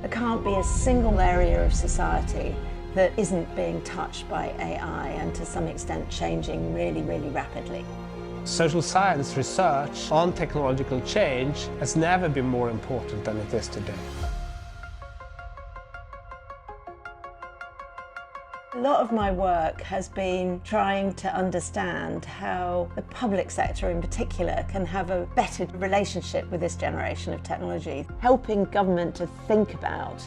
There can't be a single area of society that isn't being touched by AI and to some extent changing really, really rapidly. Social science research on technological change has never been more important than it is today. A lot of my work has been trying to understand how the public sector in particular can have a better relationship with this generation of technology. Helping government to think about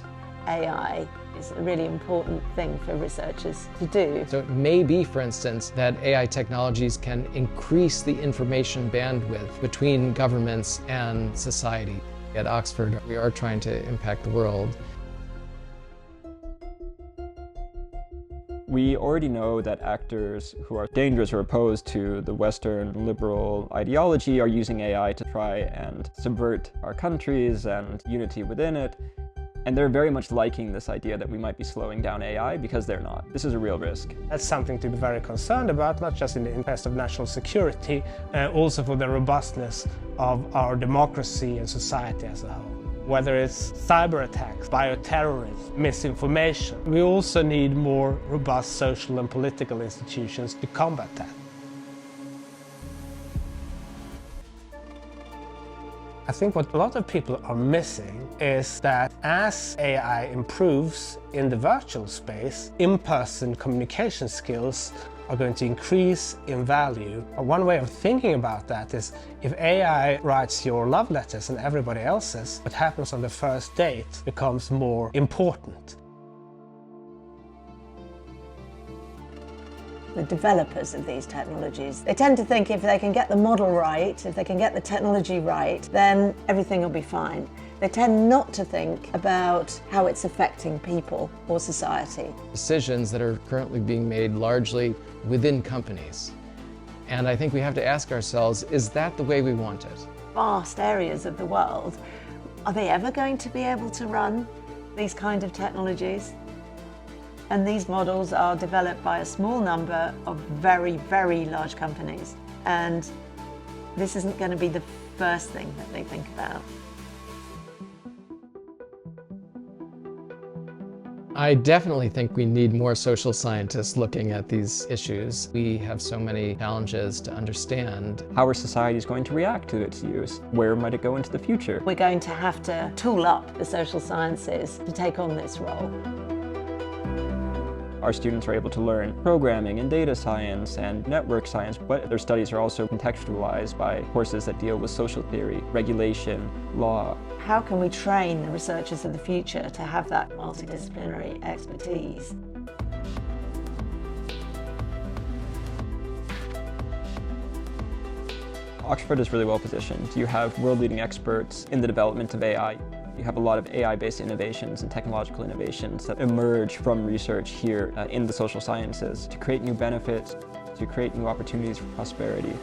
AI is a really important thing for researchers to do. So it may be, for instance, that AI technologies can increase the information bandwidth between governments and society. At Oxford, we are trying to impact the world. We already know that actors who are dangerous or opposed to the Western liberal ideology are using AI to try and subvert our countries and unity within it. And they're very much liking this idea that we might be slowing down AI because they're not. This is a real risk. That's something to be very concerned about, not just in the interest of national security, also for the robustness of our democracy and society as a whole. Whether it's cyber attacks, bioterrorism, misinformation, we also need more robust social and political institutions to combat that. I think what a lot of people are missing is that as AI improves in the virtual space, in-person communication skills are going to increase in value. One way of thinking about that is if AI writes your love letters and everybody else's, what happens on the first date becomes more important. The developers of these technologies, they tend to think if they can get the model right, if they can get the technology right, then everything will be fine. They tend not to think about how it's affecting people or society. Decisions that are currently being made largely within companies. And I think we have to ask ourselves, is that the way we want it? Vast areas of the world, are they ever going to be able to run these kind of technologies? And these models are developed by a small number of very, very large companies. And this isn't going to be the first thing that they think about. I definitely think we need more social scientists looking at these issues. We have so many challenges to understand. How are societies going to react to its use? Where might it go into the future? We're going to have to tool up the social sciences to take on this role. Our students are able to learn programming and data science and network science, but their studies are also contextualized by courses that deal with social theory, regulation, law. How can we train the researchers of the future to have that multidisciplinary expertise? Oxford is really well positioned. You have world-leading experts in the development of AI. You have a lot of AI-based innovations and technological innovations that emerge from research here in the social sciences to create new benefits, to create new opportunities for prosperity.